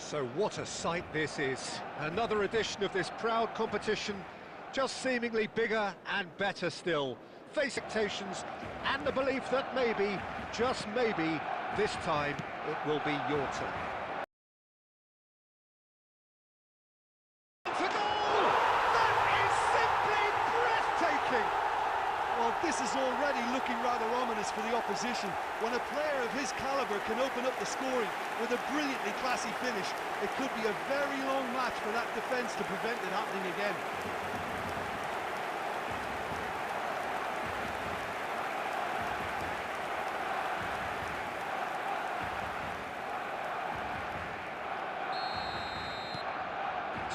So what a sight this is. Another edition of this proud competition, just seemingly bigger and better still. Face expectations and the belief that maybe, just maybe, this time it will be your turn. For goal! That is simply breathtaking! Well, this is already looking rather ominous for the opposition. When a player of his calibre can open up the scoring with a brilliantly classy finish, it could be a very long match for that defence to prevent it happening again.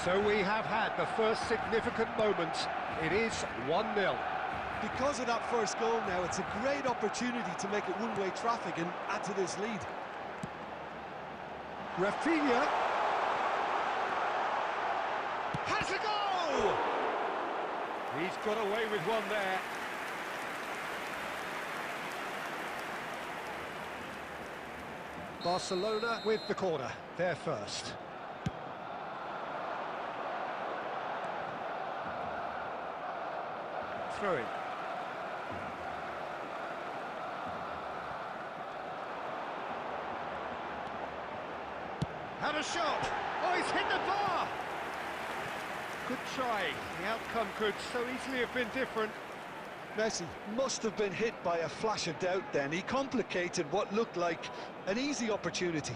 So we have had the first significant moment. It is 1-0. Because of that first goal now, it's a great opportunity to make it one-way traffic and add to this lead. Rafinha has a goal! He's got away with one there. Barcelona with the corner, they're first. Throw in. Had a shot. Oh, he's hit the bar. Good try. The outcome could so easily have been different. Messi must have been hit by a flash of doubt then. He complicated what looked like an easy opportunity.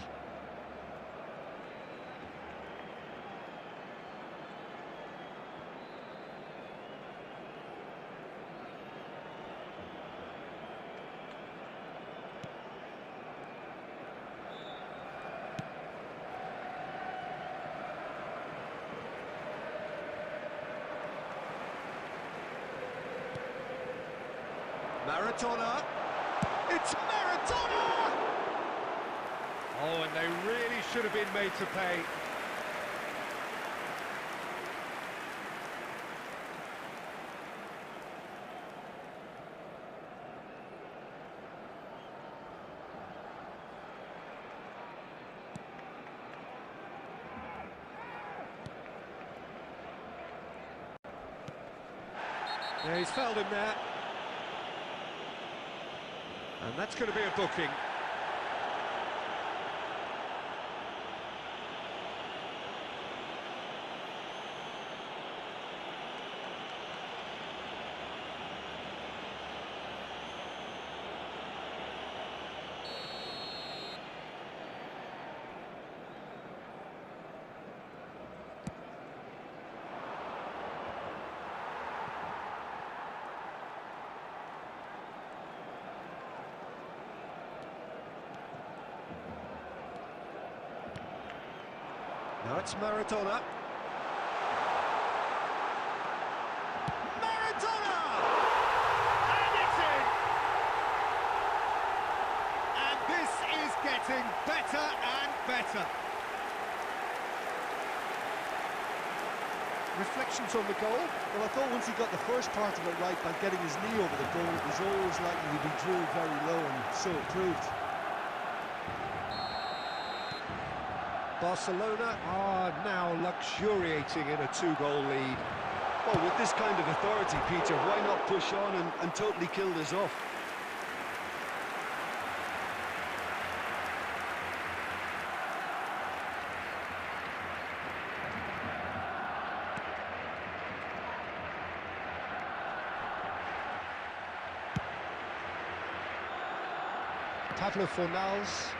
Maradona, it's Maradona! Oh, and they really should have been made to pay. Yeah, he's fouled him there. And that's going to be a booking. Now it's Maradona. Maradona! And it's in! And this is getting better and better. Reflections on the goal? Well, I thought once he got the first part of it right by getting his knee over the goal, it was always likely to be drilled very low, and so it proved. Barcelona are now luxuriating in a 2-goal lead. Well, with this kind of authority, Peter, why not push on and totally kill this off? Pablo Fornals.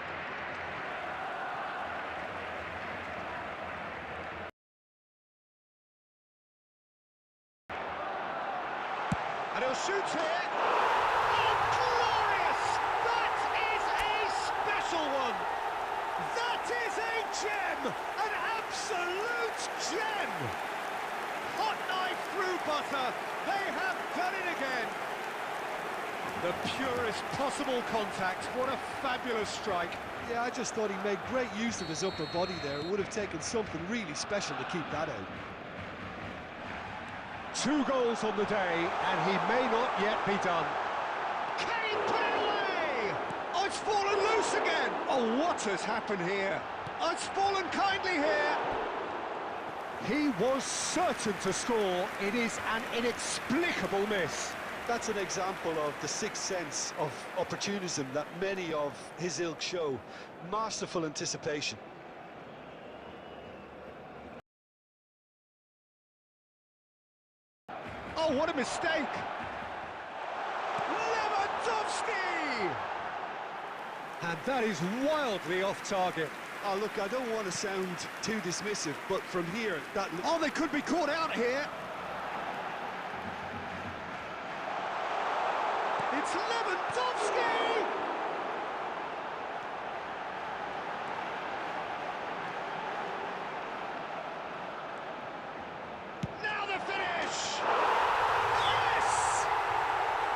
And he'll shoot here. Oh, glorious! That is a special one. That is a gem, an absolute gem. Hot knife through butter. They have done it again. The purest possible contact. What a fabulous strike. Yeah, I just thought he made great use of his upper body there. It would have taken something really special to keep that out. 2 goals on the day, and he may not yet be done. Can he put it away? Oh, it's fallen loose again! Oh, what has happened here? Oh, it's fallen kindly here! He was certain to score. It is an inexplicable miss. That's an example of the sixth sense of opportunism that many of his ilk show. Masterful anticipation. Oh, what a mistake! Lewandowski! And that is wildly off target. Oh, look, I don't want to sound too dismissive, but from here, that... Oh, they could be caught out here! It's Lewandowski! Now the finish! Yes!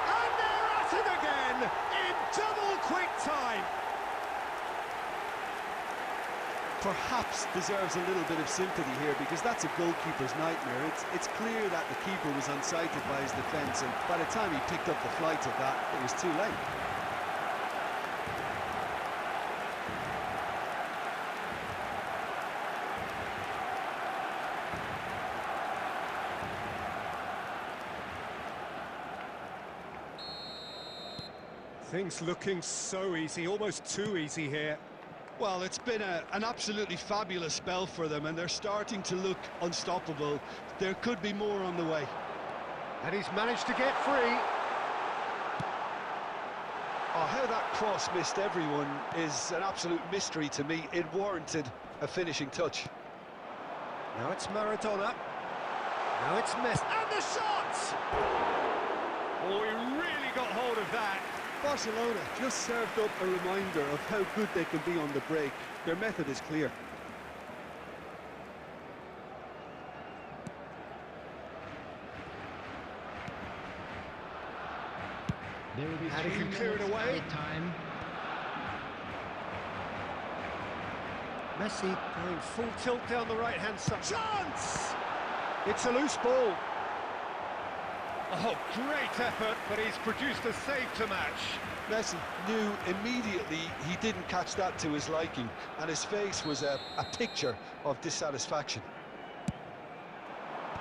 And they're at it again in double quick time. Perhaps deserves a little bit of sympathy here, because that's a goalkeeper's nightmare. It's clear that the keeper was unsighted by his defence, and by the time he picked up the flight of that, it was too late. Things looking so easy, almost too easy here. Well, it's been an absolutely fabulous spell for them, and they're starting to look unstoppable. There could be more on the way. And he's managed to get free. Oh, how that cross missed everyone is an absolute mystery to me. It warranted a finishing touch. Now it's Maradona. Now it's Messi. And the shot! Oh, he really got hold of that. Barcelona just served up a reminder of how good they can be on the break. Their method is clear. There will be and he can clear it away. Time. Messi going full tilt down the right-hand side. Chance! It's a loose ball. Oh, great effort, but he's produced a save to match. Messi knew immediately he didn't catch that to his liking, and his face was a picture of dissatisfaction.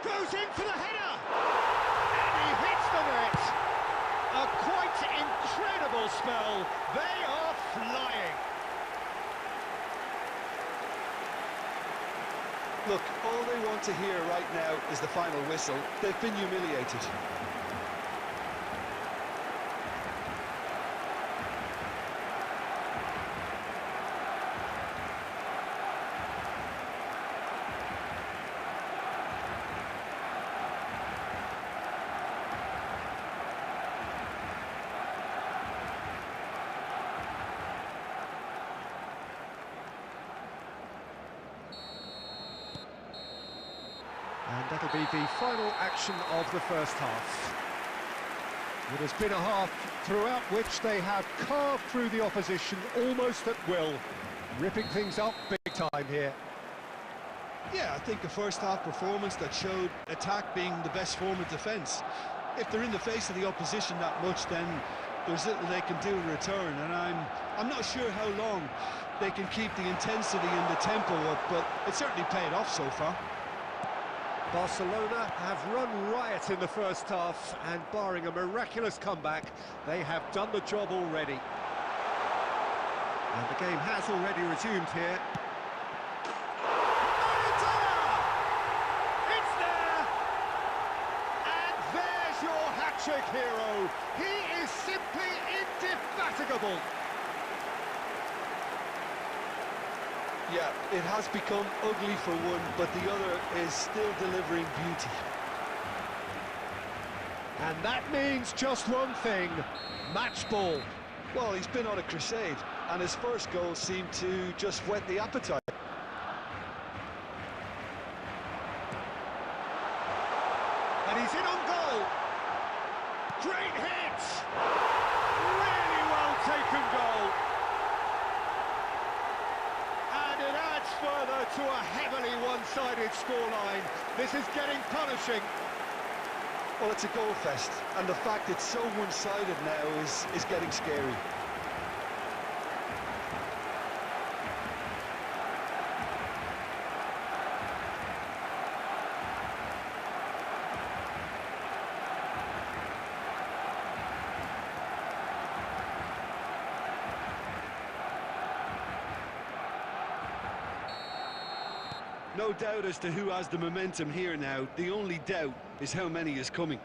Goes in for the header! And he hits the net! A quite incredible spell. They are flying. Look, all they want to hear right now is the final whistle. They've been humiliated. And that'll be the final action of the first half. It has been a half throughout which they have carved through the opposition almost at will, ripping things up big time here. Yeah, I think a first-half performance that showed attack being the best form of defence. If they're in the face of the opposition that much, then there's little they can do in return, and I'm not sure how long they can keep the intensity and the tempo up, but it certainly paid off so far. Barcelona have run riot in the first half, and barring a miraculous comeback, they have done the job already. And the game has already resumed here. Maradona! It's there! And there's your hat-trick hero. He is simply indefatigable. Yeah, it has become ugly for one, but the other is still delivering beauty. And that means just one thing, match ball. Well, he's been on a crusade, and his first goal seemed to just whet the appetite. And he's in on goal. Great hit! Really well taken goal. And it adds further to a heavily one-sided scoreline. This is getting punishing. Well, it's a goal fest, and the fact it's so one-sided now is getting scary. No doubt as to who has the momentum here now. The only doubt is how many is coming.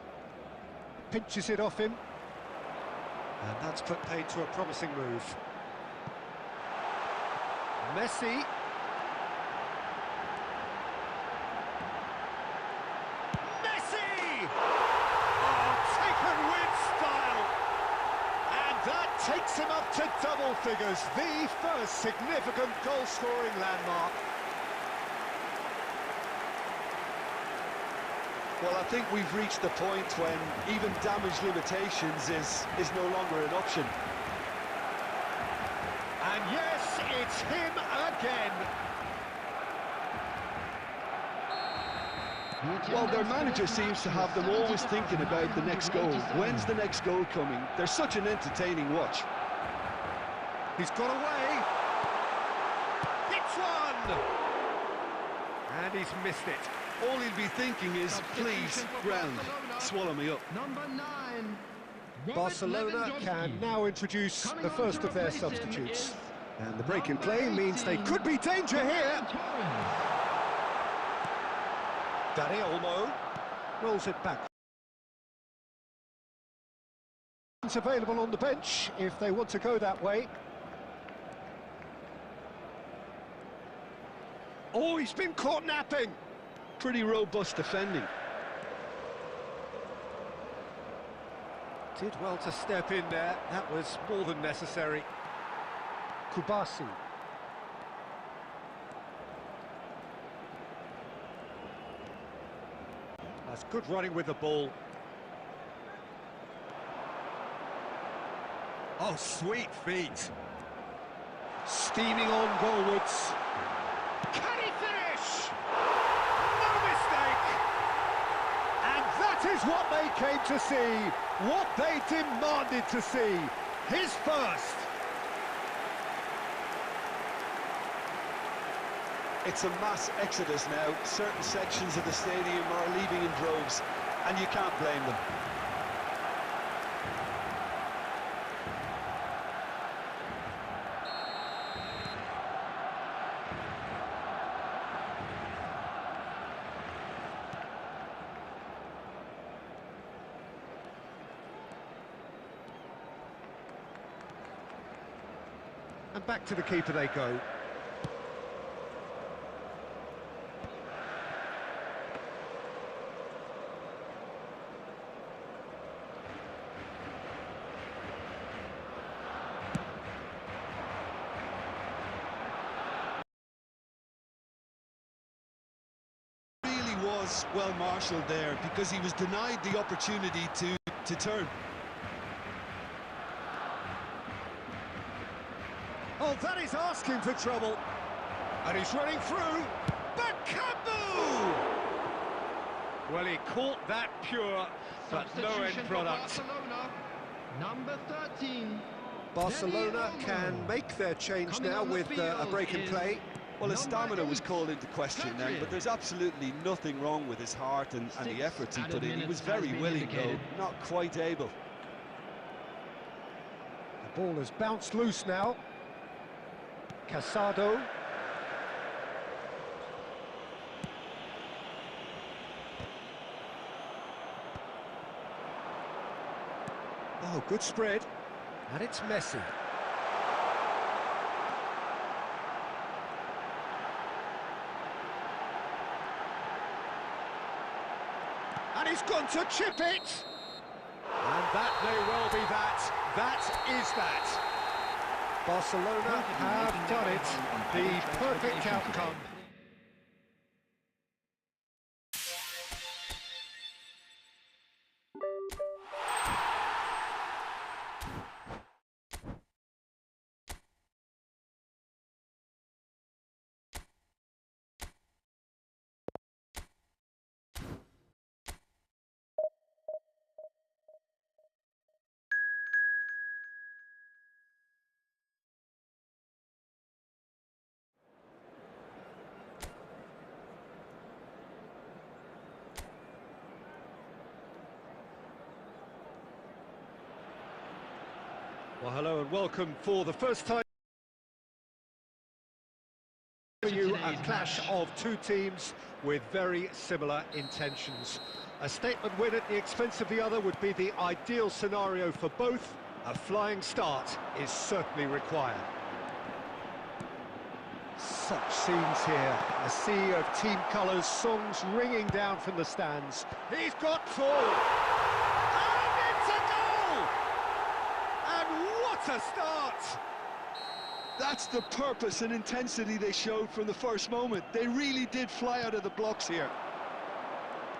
Pinches it off him. And that's put paid to a promising move. Messi. Messi! Oh, taken with style. And that takes him up to double figures. The first significant goal-scoring landmark. Well, I think we've reached the point when even damage limitations is no longer an option. And yes, it's him again. Well, their manager seems to have them always thinking about the next goal. When's the next goal coming? They're such an entertaining watch. He's got away. Hits one. And he's missed it. All he'll be thinking is, please, ground, swallow me up. Number 9. Barcelona can now introduce the first of their substitutes. And the break in play means they could be danger here. Dani Olmo rolls it back. It's available on the bench if they want to go that way. Oh, he's been caught napping. Pretty robust defending. Did well to step in there. That was more than necessary. Kubasi. That's good running with the ball. Oh, sweet feet. Steaming on goalwards. Can he finish? No mistake! And that is what they came to see, what they demanded to see. His first. It's a mass exodus now. Certain sections of the stadium are leaving in droves, and you can't blame them. And back to the keeper they go. Really was well marshalled there because he was denied the opportunity to turn. Oh, that is asking for trouble. And he's running through. Bakambu! Well, he caught that pure, but no end product. Barcelona. Number 13. Barcelona can make their change now with a break in play. Well, his stamina was called into question then, but there's absolutely nothing wrong with his heart and the efforts he put in. He was very willing, though, not quite able. The ball has bounced loose now. Casado. Oh, good spread. And it's Messi. And he's gone to chip it. And that may well be that. That is that. Barcelona have done it. The perfect outcome. Well, hello and welcome for the first time you at clash of two teams with very similar intentions. A statement win at the expense of the other would be the ideal scenario for both. A flying start is certainly required. Such scenes here, a sea of team colours, songs ringing down from the stands. He's got full! And it's a goal! And what a start! That's the purpose and intensity they showed from the first moment. They really did fly out of the blocks here.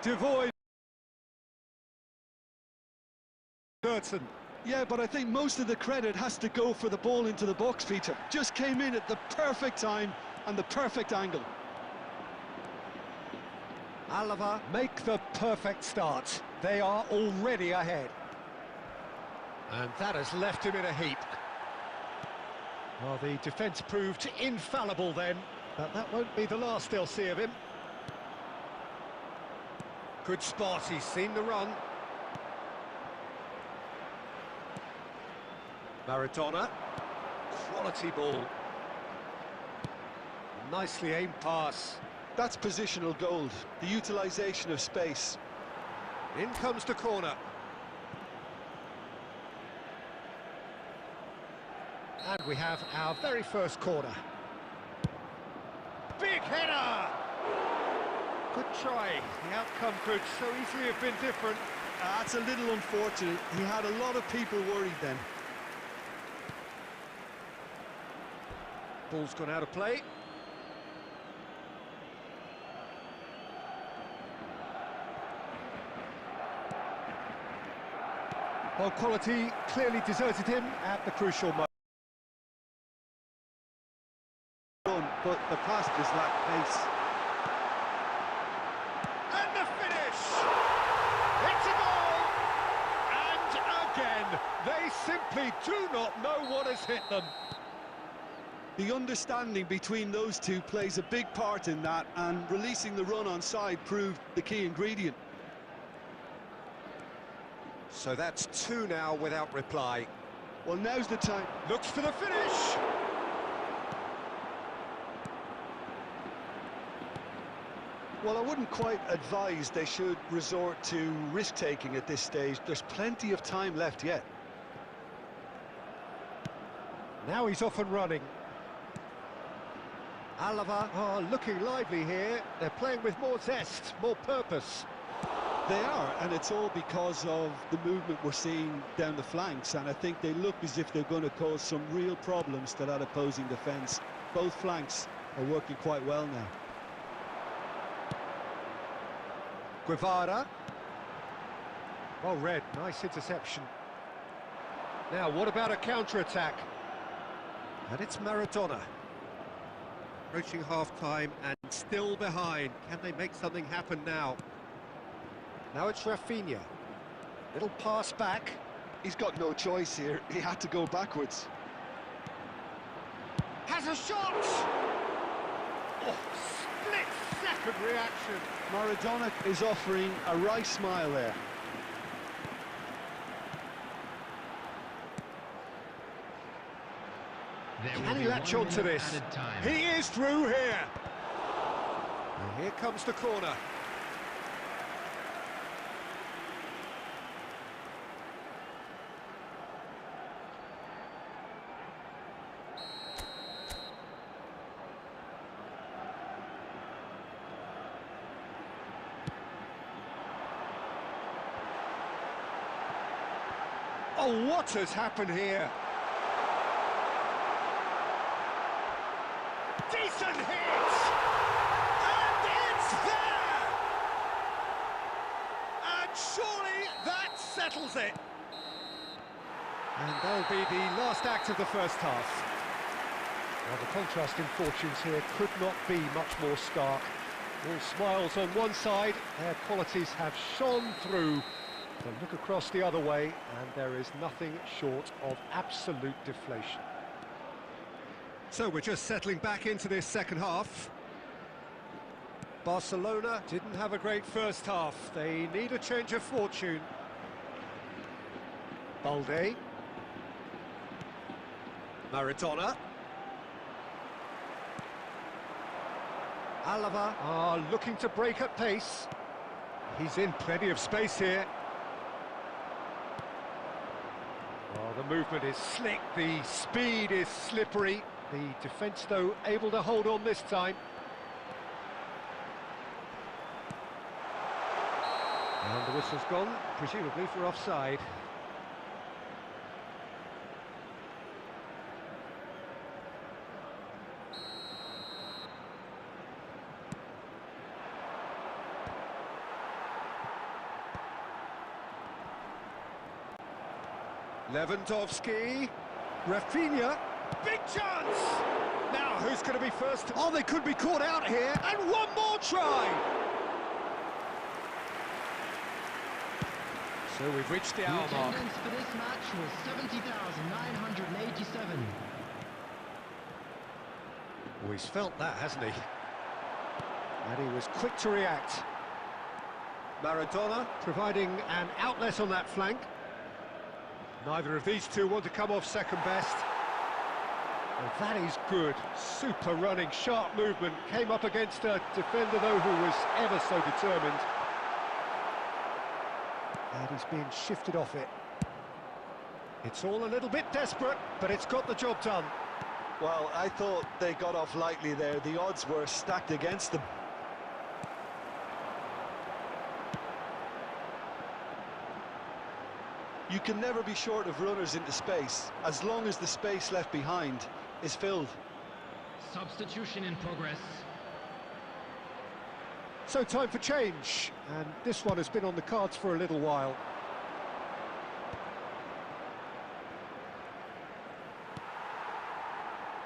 Devoid. Certain. Yeah, but I think most of the credit has to go for the ball into the box, Peter. Just came in at the perfect time and the perfect angle. Alava make the perfect start. They are already ahead. And that has left him in a heap. Well, the defence proved infallible then, but that won't be the last they'll see of him. Good spot, he's seen the run. Maradona, quality ball. Nicely aimed pass. That's positional gold, the utilisation of space. In comes the corner. And we have our very first corner. Big header! Good try. The outcome could so easily have been different. That's a little unfortunate. He had a lot of people worried then. Ball's gone out of play. Well, quality clearly deserted him at the crucial moment. But the pass just lacked pace. And the finish! It's a goal! And again, they simply do not know what has hit them. The understanding between those two plays a big part in that, and releasing the run onside proved the key ingredient. So that's two now without reply. Well, now's the time. Looks for the finish! Well, I wouldn't quite advise they should resort to risk-taking at this stage. There's plenty of time left yet. Now he's off and running. Alava are looking lively here. They're playing with more zest, more purpose. They are, and it's all because of the movement we're seeing down the flanks, and I think they look as if they're going to cause some real problems to that opposing defence. Both flanks are working quite well now. Guevara. Well read, nice interception. Now, what about a counter-attack? And it's Maradona. Approaching half-time and still behind. Can they make something happen now? Now it's Rafinha. Little pass back. He's got no choice here. He had to go backwards. Has a shot! Oh, split-second reaction. Maradona is offering a wry smile there. Can he latch on to this? He is through here. And here comes the corner. Oh, what has happened here? Decent hit! And it's there! And surely that settles it. And that'll be the last act of the first half. Well, the contrast in fortunes here could not be much more stark. All smiles on one side, their qualities have shone through. But look across the other way, and there is nothing short of absolute deflation. So we're just settling back into this second half. Barcelona didn't have a great first half. They need a change of fortune. Balde. Maradona. Alava are looking to break at pace. He's in plenty of space here. Oh, the movement is slick, the speed is slippery. The defence, though, able to hold on this time. And the whistle's gone, presumably for offside. Lewandowski, Rafinha, big chance! Now, who's going to be first? Oh, they could be caught out here, and one more try! So we've reached the hour mark. The attendance for this match was 70,987. Oh, he's felt that, hasn't he? And he was quick to react. Maradona providing an outlet on that flank. Neither of these two want to come off second best. Well, that is good. Super running, sharp movement. Came up against a defender, though, who was ever so determined. And he's being shifted off it. It's all a little bit desperate, but it's got the job done. Well, I thought they got off lightly there. The odds were stacked against them. You can never be short of runners into space, as long as the space left behind is filled. Substitution in progress. So time for change, and this one has been on the cards for a little while.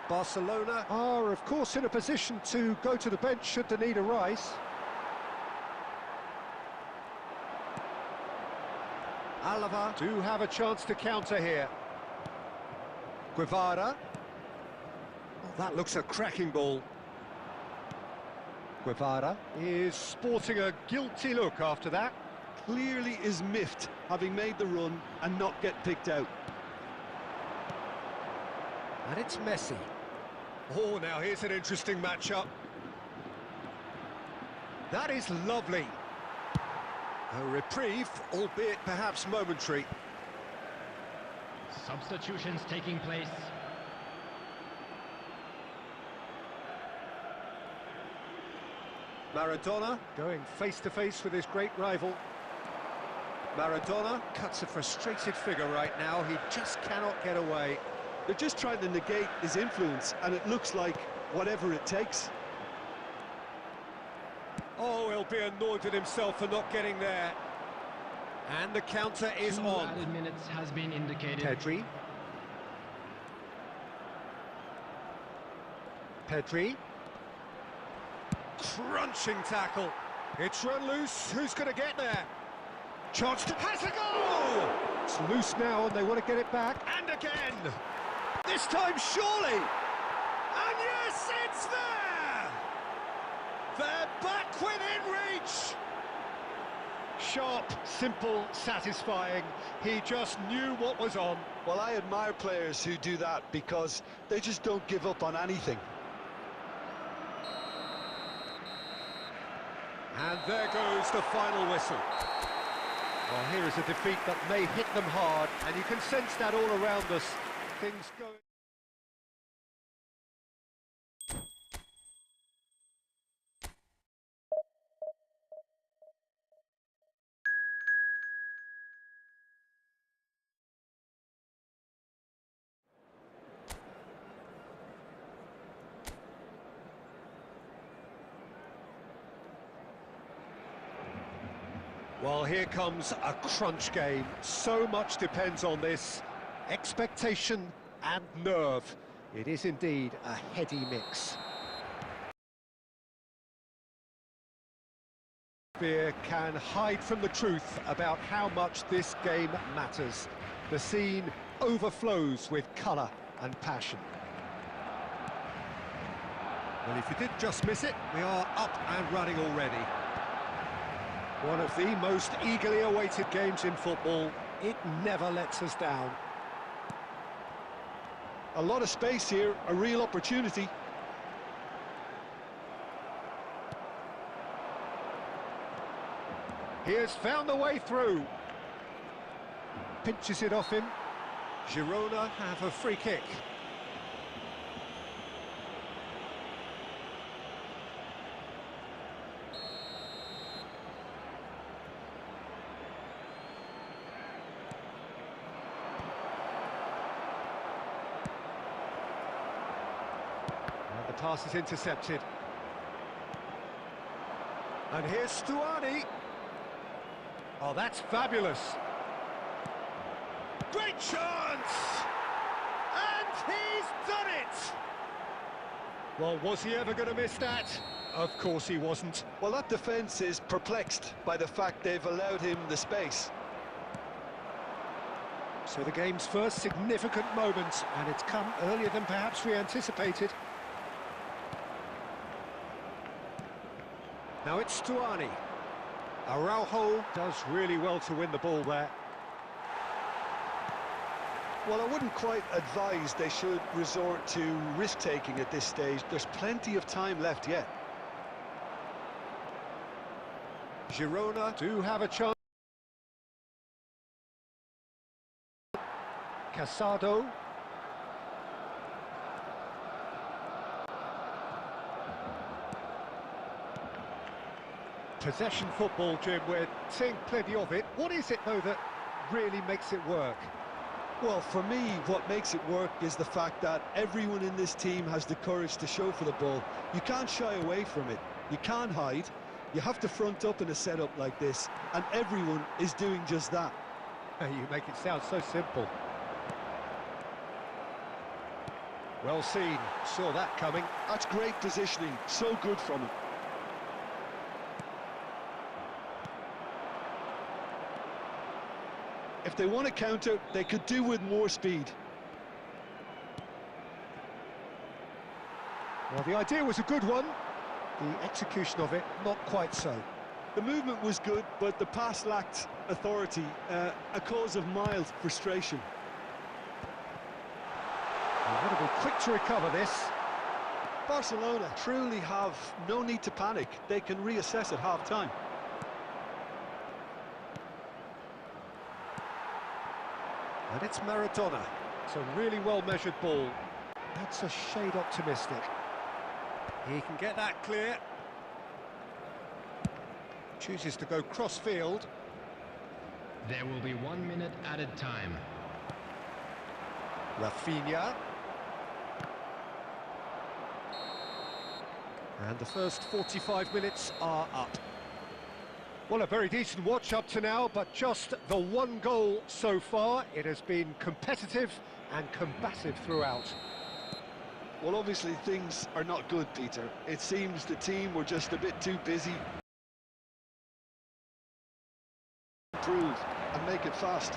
Barcelona are, of course, in a position to go to the bench should the need arise. Alava do have a chance to counter here. Guevara. Oh, that looks a cracking ball. Guevara is sporting a guilty look after that. Clearly is miffed, having made the run and not get picked out. And it's Messi. Oh, now here's an interesting matchup. That is lovely. A reprieve, albeit perhaps momentary. Substitutions taking place. Maradona going face-to-face with his great rival. Maradona cuts a frustrated figure right now. He just cannot get away. They're just trying to negate his influence, and it looks like whatever it takes. Oh, he'll be annoyed with himself for not getting there. And the counter is 2 on. added minutes has been indicated. Pedri. Pedri. Crunching tackle. It's run loose. Who's going to get there? Chance to pass a goal! It's loose now and they want to get it back. And again! This time surely! And yes, it's there! They're back within reach! Sharp, simple, satisfying. He just knew what was on. Well, I admire players who do that because they just don't give up on anything. And there goes the final whistle. Well, here is a defeat that may hit them hard, and you can sense that all around us. Things going... Well, here comes a crunch game. So much depends on this. Expectation and nerve. It is indeed a heady mix. Beer can hide from the truth about how much this game matters. The scene overflows with colour and passion. Well, if you did just miss it, we are up and running already. One of the most eagerly awaited games in football. It never lets us down. A lot of space here, a real opportunity. He has found the way through. Pinches it off him. Girona have a free kick. And the pass is intercepted. And here's Stuani. Oh, that's fabulous. Great chance! And he's done it! Well, was he ever going to miss that? Of course he wasn't. Well, that defence is perplexed by the fact they've allowed him the space. So the game's first significant moment, and it's come earlier than perhaps we anticipated. Now it's Stuani. Araujo does really well to win the ball there. Well, I wouldn't quite advise they should resort to risk-taking at this stage. There's plenty of time left yet. Girona do have a chance. Casado. Possession football, Jim, we're seeing plenty of it. What is it, though, that really makes it work? Well, for me, what makes it work is the fact that everyone in this team has the courage to show for the ball. You can't shy away from it. You can't hide. You have to front up in a setup like this, and everyone is doing just that. You make it sound so simple. Well seen. Saw that coming. That's great positioning. So good from him. If they want to counter, they could do with more speed. Well, the idea was a good one. The execution of it, not quite so. The movement was good, but the pass lacked authority, a cause of mild frustration. They've got to be quick to recover this. Barcelona truly have no need to panic. They can reassess at half-time. And it's Maradona. It's a really well-measured ball. That's a shade optimistic. He can get that clear. Chooses to go cross-field. There will be 1 minute added time. Rafinha. And the first 45 minutes are up. Well, a very decent watch up to now, but just the one goal so far. It has been competitive and combative throughout. Well, obviously things are not good, Peter. It seems the team were just a bit too busy. Improve and make it fast.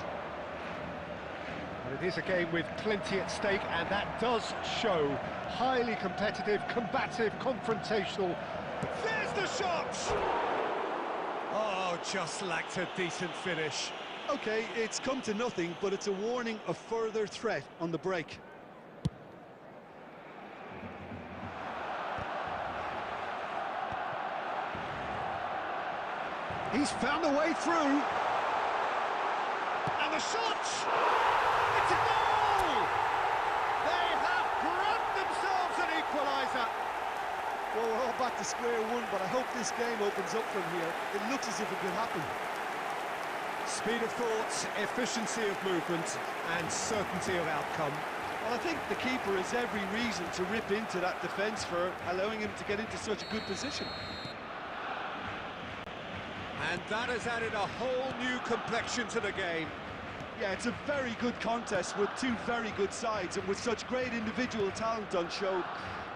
Well, it is a game with plenty at stake, and that does show. Highly competitive, combative, confrontational. There's the shot! Oh, just lacked a decent finish. Okay, it's come to nothing, but it's a warning of further threat on the break. He's found a way through. And the shot! It's a goal! They have grabbed themselves an equaliser. Well, we're all back to square one, but I hope this game opens up from here. It looks as if it could happen. Speed of thought, efficiency of movement, and certainty of outcome. Well, I think the keeper has every reason to rip into that defence for allowing him to get into such a good position. And that has added a whole new complexion to the game. Yeah, it's a very good contest with two very good sides, and with such great individual talent on show,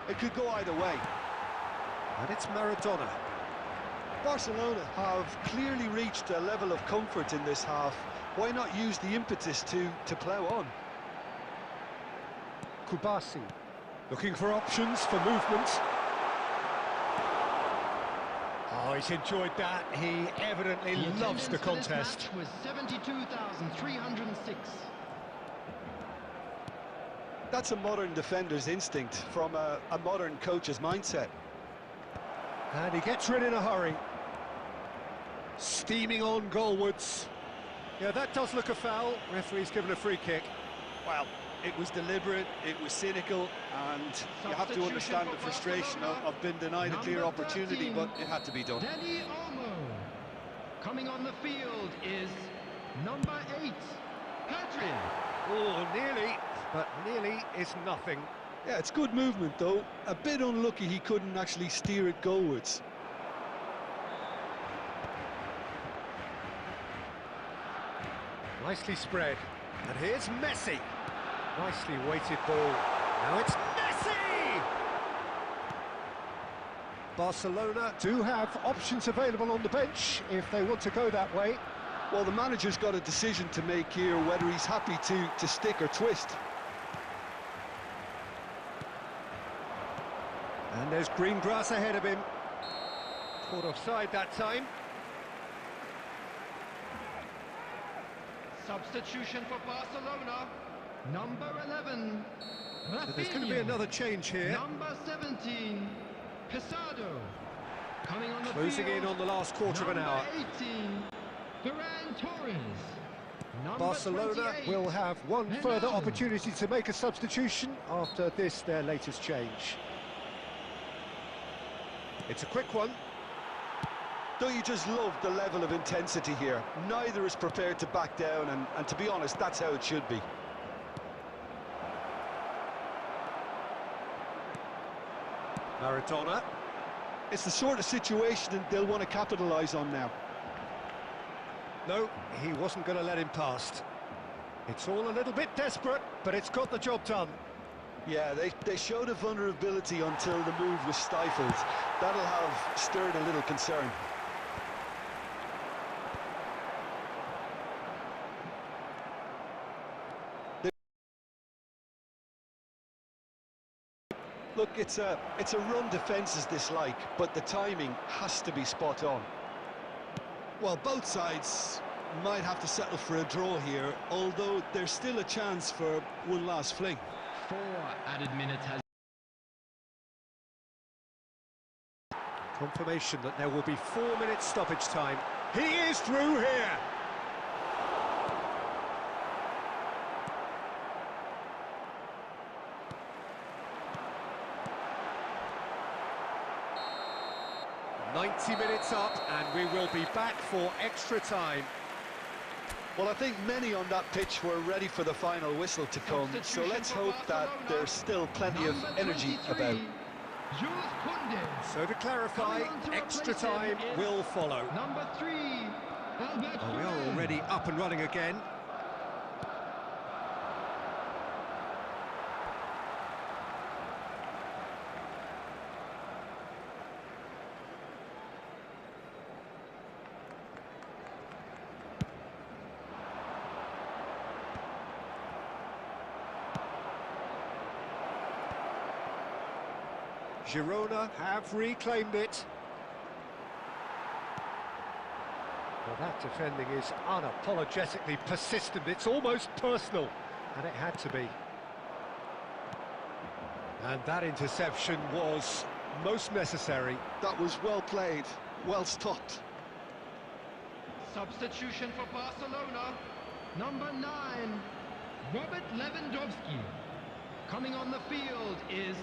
it could go either way. And it's Maradona. Barcelona have clearly reached a level of comfort in this half. Why not use the impetus to plough on? Kubasi looking for options for movement. Oh, he's enjoyed that. He evidently loves the contest. Was 72,306. That's a modern defender's instinct from a modern coach's mindset. And he gets rid in a hurry. Steaming on goalwards. Yeah, that does look a foul. Referee's given a free kick. Well, it was deliberate, it was cynical, and you have to understand the frustration of being denied a clear opportunity, but it had to be done. Danny Olmo. Coming on the field is number 8, Hadrian. Oh, nearly, but nearly is nothing. Yeah, it's good movement though. A bit unlucky he couldn't actually steer it goalwards. Nicely spread. And here's Messi. Nicely weighted ball. Now it's Messi! Barcelona do have options available on the bench if they want to go that way. Well, the manager's got a decision to make here, whether he's happy to stick or twist. And there's green grass ahead of him. Caught offside that time. Substitution for Barcelona. Number 11, So there's going to be another change here. Number 17, Pesado. Coming on the Closing field, in on the last quarter of an hour. Number 18, Ferran Torres. Number Barcelona 28, will have one further opportunity to make a substitution after this, their latest change. It's a quick one. Don't you just love the level of intensity here? Neither is prepared to back down, and to be honest, that's how it should be. Maradona. It's the sort of situation they'll want to capitalise on now. No, he wasn't going to let him past. It's all a little bit desperate, but it's got the job done. Yeah, they showed a vulnerability until the move was stifled. That'll have stirred a little concern. Look, it's a run defence is dislike, but the timing has to be spot on. Well, both sides might have to settle for a draw here, although there's still a chance for one last fling. 4 added minutes has... Confirmation that there will be 4 minutes stoppage time. He is through here! "90 minutes up, and we will be back for extra time." Well, I think many on that pitch were ready for the final whistle to come, so let's hope that there's still plenty of energy about. So to clarify, extra time will follow. Number 3, Albert. Oh, we are already up and running again. Girona have reclaimed it. Well, that defending is unapologetically persistent. It's almost personal, and it had to be. And that interception was most necessary. That was well played, well stopped. Substitution for Barcelona. Number 9, Robert Lewandowski. Coming on the field is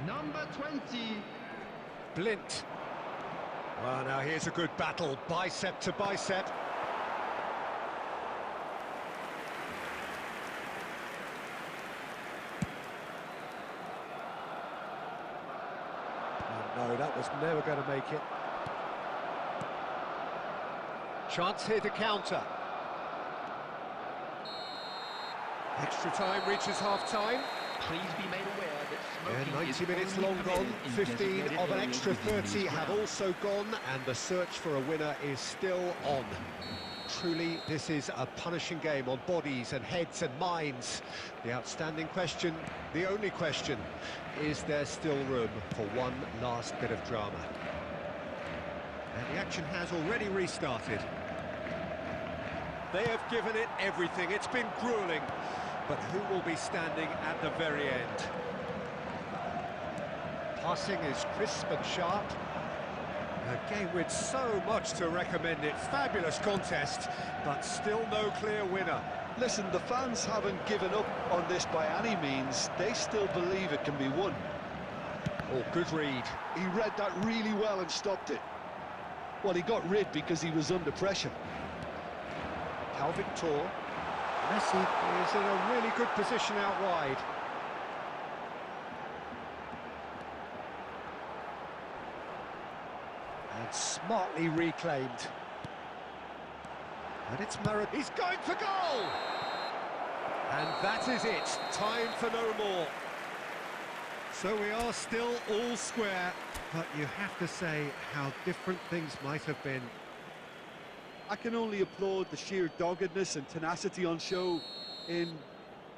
number 20, Blint. Well, now here's a good battle, bicep to bicep. Oh, no, that was never going to make it. Chance here to counter. Extra time reaches half-time. Please be made aware that Yeah, smoking 90 is minutes only long gone, permitted in 15 designated of an areas extra within 30 these have grounds. also gone, and the search for a winner is still on. Truly, this is a punishing game on bodies and heads and minds. The outstanding question, the only question, is there still room for one last bit of drama? And the action has already restarted. They have given it everything, it's been gruelling, but who will be standing at the very end? Passing is crisp and sharp. A game with so much to recommend it. Fabulous contest, but still no clear winner. Listen, the fans haven't given up on this by any means. They still believe it can be won. Oh, good read. He read that really well and stopped it. Well, he got rid because he was under pressure. Calvin Tor. Messi is in a really good position out wide. And smartly reclaimed. And it's Maradona. He's going for goal! And that is it. Time for no more. So we are still all square, but you have to say how different things might have been. I can only applaud the sheer doggedness and tenacity on show in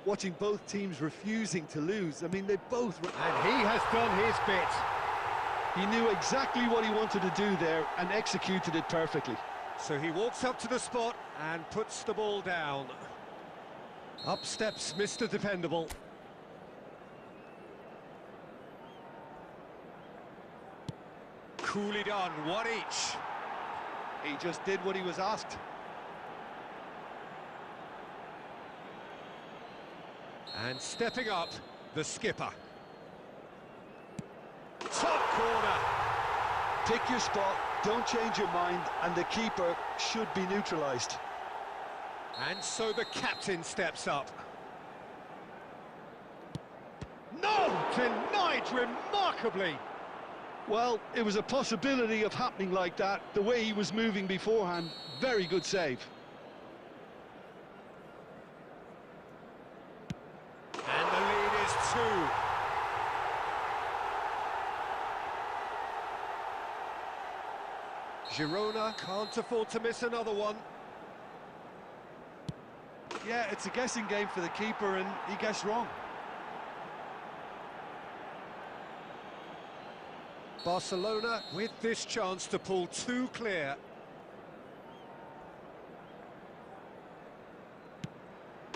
watching both teams refusing to lose. I mean, they both... And he has done his bit. He knew exactly what he wanted to do there and executed it perfectly. So he walks up to the spot and puts the ball down. Up steps Mr. Dependable. Coolly done, one each. He just did what he was asked. And stepping up, the skipper. Top corner. Pick your spot, don't change your mind, and the keeper should be neutralised. And so the captain steps up. No! Denied remarkably! Well, it was a possibility of happening like that, the way he was moving beforehand. Very good save. And the lead is 2. Girona can't afford to miss another one. Yeah, it's a guessing game for the keeper, and he guessed wrong. Barcelona with this chance to pull 2 clear.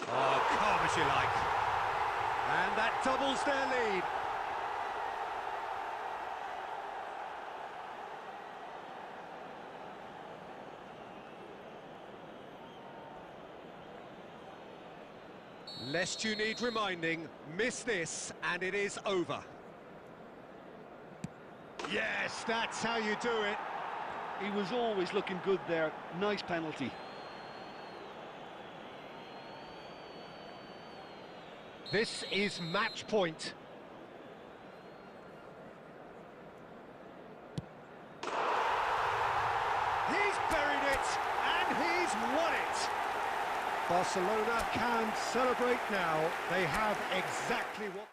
Oh, calm as you like. And that doubles their lead. Lest you need reminding, miss this and it is over. Yes, that's how you do it. He was always looking good there. Nice penalty. This is match point. He's buried it, and he's won it. Barcelona can celebrate now. They have exactly what...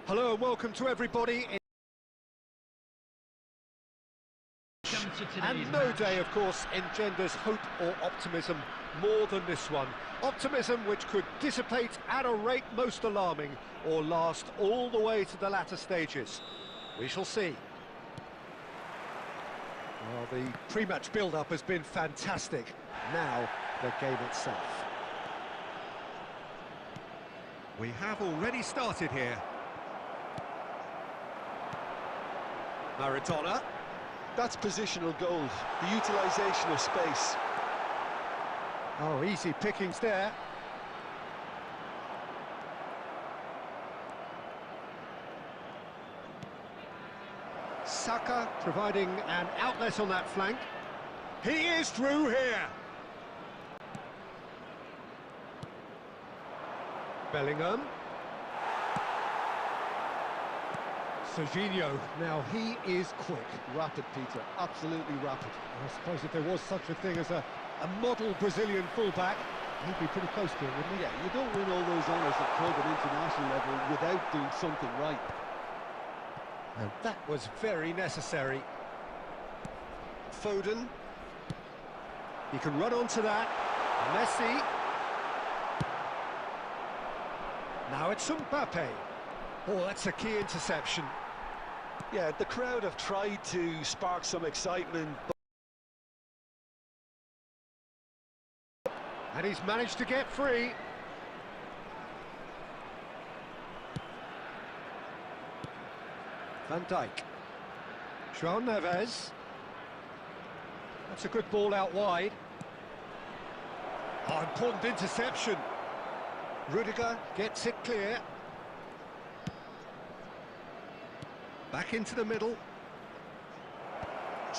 Hello and welcome to everybody. And no day, of course, engenders hope or optimism more than this one. Optimism which could dissipate at a rate most alarming or last all the way to the latter stages. We shall see. Well, the pre-match build-up has been fantastic. Now, the game itself. We have already started here. Maradona. That's positional goals, the utilisation of space. Oh, easy pickings there. Saka providing an outlet on that flank. He is through here. Bellingham. Serginho, now he is quick. Rapid, Peter, absolutely rapid. I suppose if there was such a thing as a model Brazilian fullback, he'd be pretty close to it, wouldn't he? Yeah, you don't win all those honours at club and international level without doing something right. And that was very necessary. Foden. He can run onto that. Messi. Now it's Mbappe. Oh, that's a key interception. Yeah, the crowd have tried to spark some excitement. And he's managed to get free. Van Dijk. João Neves. That's a good ball out wide. Oh, important interception. Rudiger gets it clear. Back into the middle.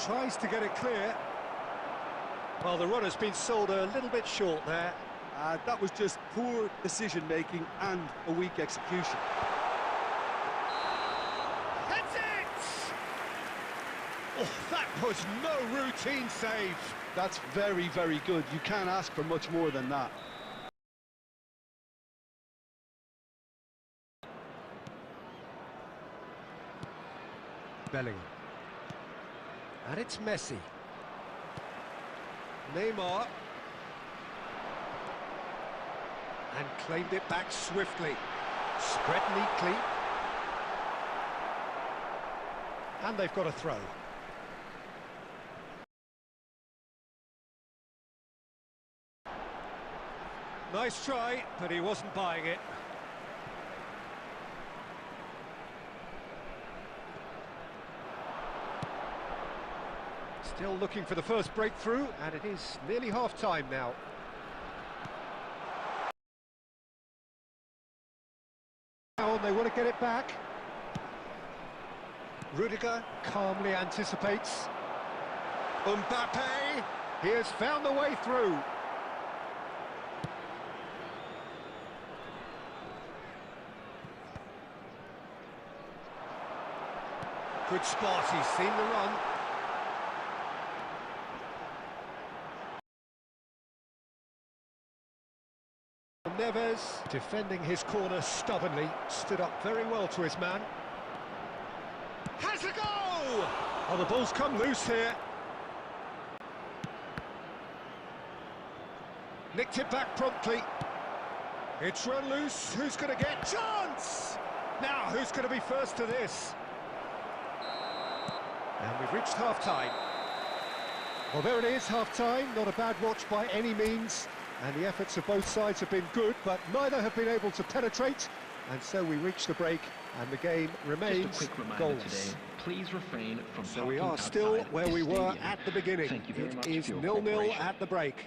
Tries to get it clear. Well, the runner's been sold a little bit short there. That was just poor decision-making and a weak execution. That's it! Oh, that was no routine save. That's very, very good. You can't ask for much more than that. Bellingham. And it's Messi. Neymar. And claimed it back swiftly. Spread neatly. And they've got a throw. Nice try, but he wasn't buying it. Still looking for the first breakthrough, and it is nearly half-time now. Now they want to get it back. Rudiger calmly anticipates. Mbappe, he has found the way through. Good spot, he's seen the run. Neves, defending his corner stubbornly, stood up very well to his man. Has a goal! Oh, the ball's come loose here. Nicked it back promptly. It's run loose. Who's going to get chance? Now, who's going to be first to this? And we've reached half-time. Well, there it is, half-time. Not a bad watch by any means. And the efforts of both sides have been good, but neither have been able to penetrate. And so we reach the break, and the game remains Just a quick reminder goalless. today, please refrain from So we are parking still outside where this we were stadium. at the beginning. Thank you very much It is for your 0-0 cooperation. at the break.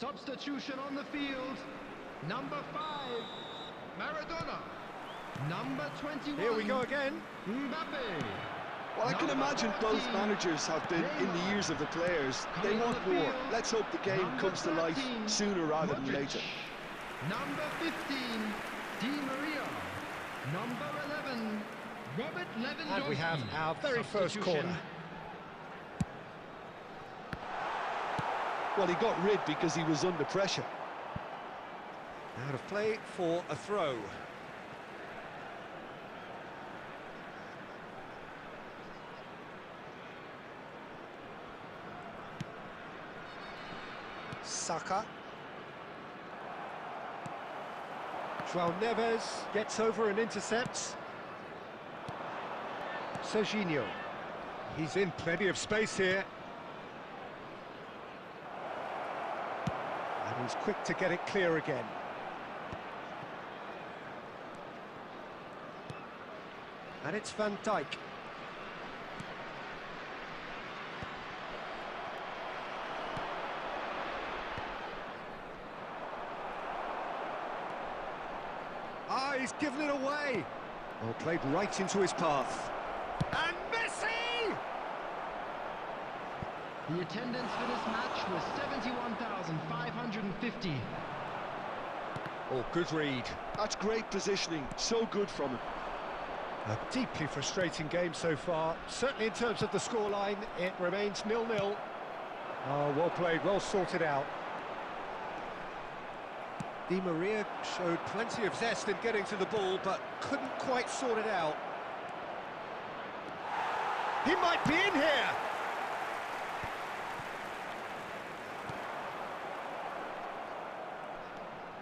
Substitution on the field. Number 5, Maradona. Number 21. Here we go again. Mbappe. Well, I can imagine both managers have been in the ears of the players. They want more. Let's hope the game comes to life sooner rather than later. Number 15, Di Maria. Number 11, Robert Lewandowski. And we have our very first corner. Well, he got rid because he was under pressure. Out of play for a throw. Saka. João Neves gets over and intercepts. Serginho. He's in plenty of space here. And he's quick to get it clear again. And it's Van Dijk. Ah, he's given it away. Well, played right into his path. And Messi! The attendance for this match was 71,550. Oh, good read. That's great positioning. So good from him. A deeply frustrating game so far. Certainly in terms of the scoreline, it remains 0-0. Oh, well played, well sorted out. Di Maria showed plenty of zest in getting to the ball, but couldn't quite sort it out. He might be in here!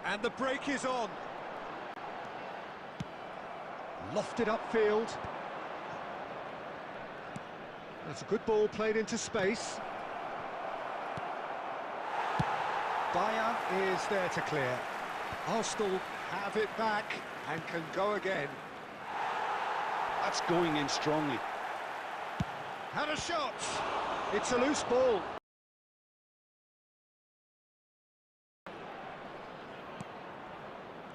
And the break is on. Lofted upfield. That's a good ball played into space. Bayer is there to clear. Arsenal have it back and can go again. That's going in strongly. Had a shot. It's a loose ball.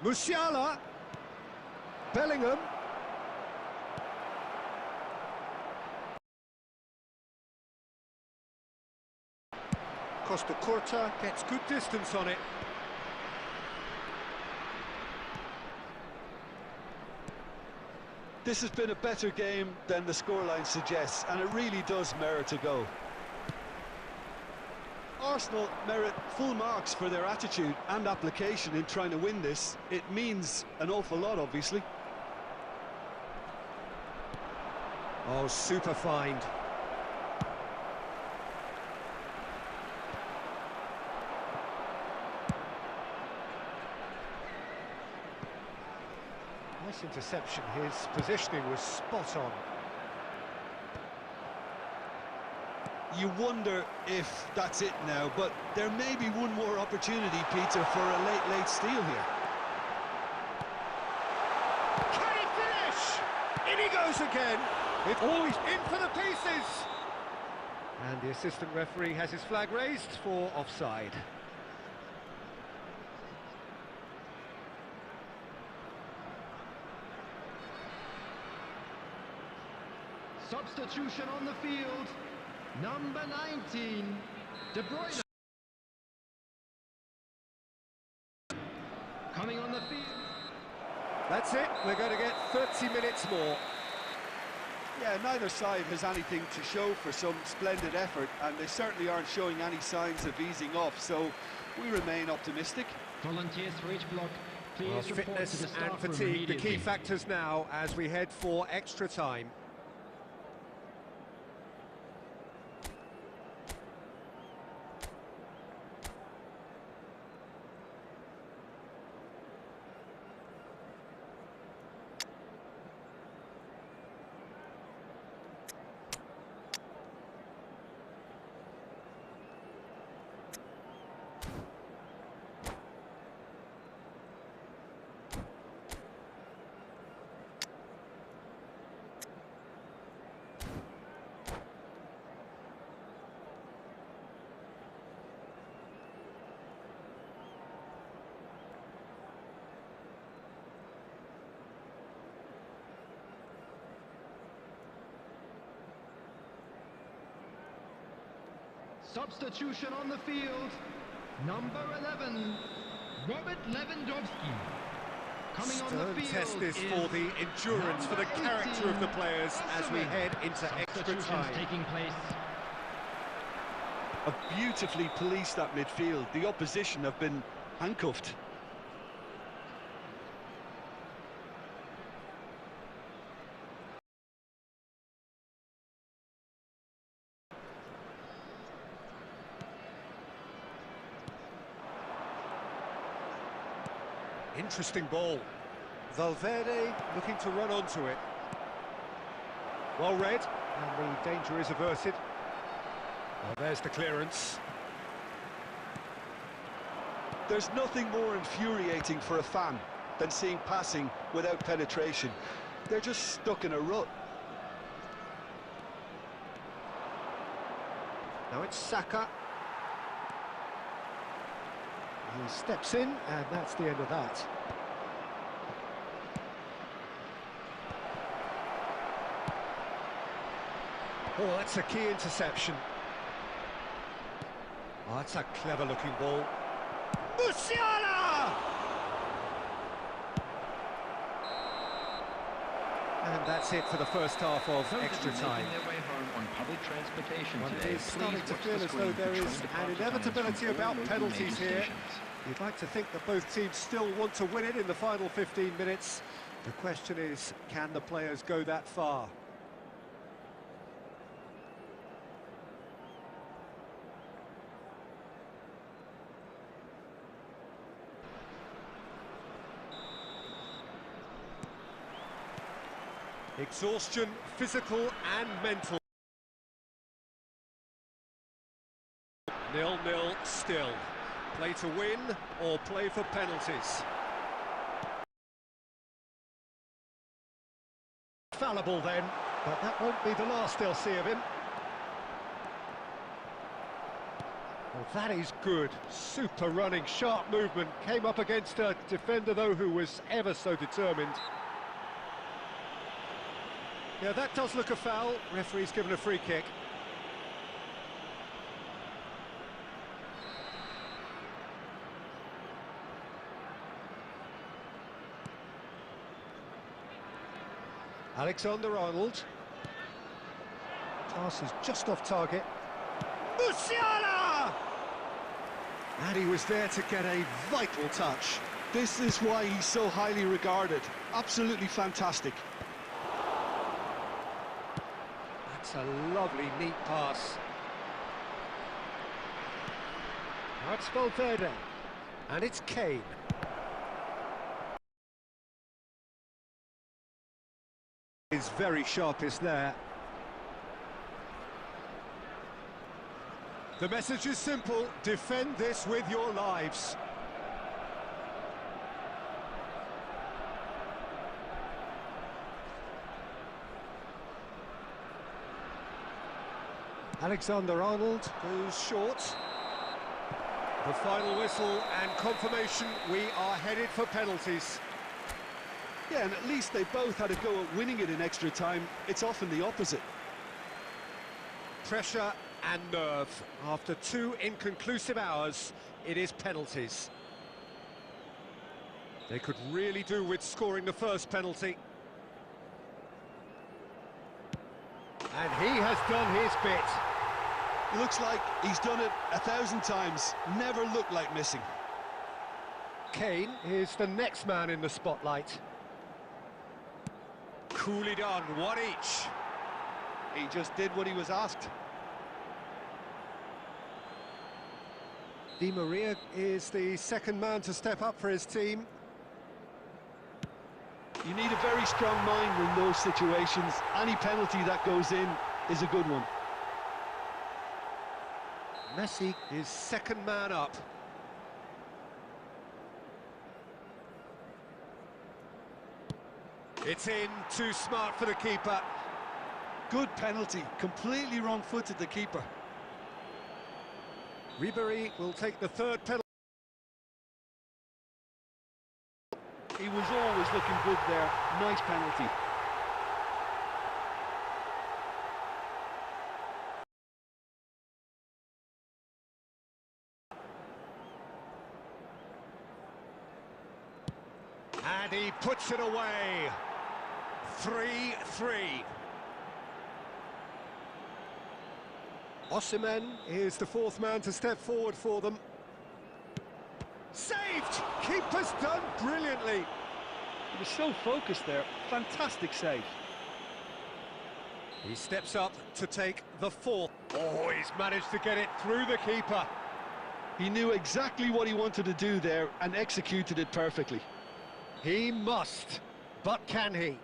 Musiala. Bellingham. Costa Curta gets good distance on it. This has been a better game than the scoreline suggests, and it really does merit a go. Arsenal merit full marks for their attitude and application in trying to win this. It means an awful lot, obviously. Oh, super find. Nice interception. His positioning was spot on. You wonder if that's it now, but there may be one more opportunity, Peter, for a late steal here. Can he finish? In he goes again. It's always in for the pieces. And the assistant referee has his flag raised for offside. Substitution on the field. Number 19, De Bruyne. Coming on the field. That's it. We're going to get 30 minutes more. Yeah, neither side has anything to show for some splendid effort, and they certainly aren't showing any signs of easing off, so we remain optimistic. Volunteers for each block. Please Well, report to fitness the staff and room fatigue, the immediately. key factors now as we head for extra time. Substitution on the field. Number 11, Robert Lewandowski. Coming on the field test this is for the endurance, for the character of the players as we head into extra time. Taking place. Have beautifully policed that midfield. The opposition have been handcuffed. Interesting ball. Valverde looking to run onto it. Well read, and the danger is averted. Well, there's the clearance. There's nothing more infuriating for a fan than seeing passing without penetration. They're just stuck in a rut. Now it's Saka. He steps in, and that's the end of that. Oh, that's a key interception. Oh, that's a clever-looking ball. Musiala! And that's it for the first half of extra time. Their way home on public transportation Well, today. it is starting to Please watch feel the as though screen there for is train an departure inevitability times from about all local penalties major here. stations. You'd like to think that both teams still want to win it in the final 15 minutes. The question is, can the players go that far? Exhaustion, physical and mental. 0-0 still. Play to win or play for penalties. Fallible then, but that won't be the last they'll see of him. Well, that is good. Super running, sharp movement. Came up against a defender, though, who was ever so determined. Yeah, that does look a foul. Referee's given a free kick. Alexander-Arnold. Pass is just off target. Musiala! And he was there to get a vital touch. This is why he's so highly regarded. Absolutely fantastic. That's a lovely, neat pass. That's Valverde. And it's Kane. Is very sharpest there. The message is simple: defend this with your lives. Alexander-Arnold goes short. The final whistle and confirmation, we are headed for penalties. Yeah, and at least they both had a go at winning it in extra time. It's often the opposite. Pressure and nerve. After 2 inconclusive hours, it is penalties. They could really do with scoring the first penalty. And he has done his bit. Looks like he's done it 1,000 times. Never looked like missing. Kane is the next man in the spotlight. Coolly done, one each. He just did what he was asked. Di Maria is the second man to step up for his team. You need a very strong mind in those situations. Any penalty that goes in is a good one. Messi is second man up. It's in, too smart for the keeper. Good penalty, completely wrong-footed the keeper. Ribery will take the third penalty. He was always looking good there. Nice penalty. And he puts it away. 3-3. Osimhen is the fourth man to step forward for them. Saved! Keeper's done brilliantly. He was so focused there. Fantastic save. He steps up to take the fourth. Oh, he's managed to get it through the keeper. He knew exactly what he wanted to do there and executed it perfectly. He must, but can he?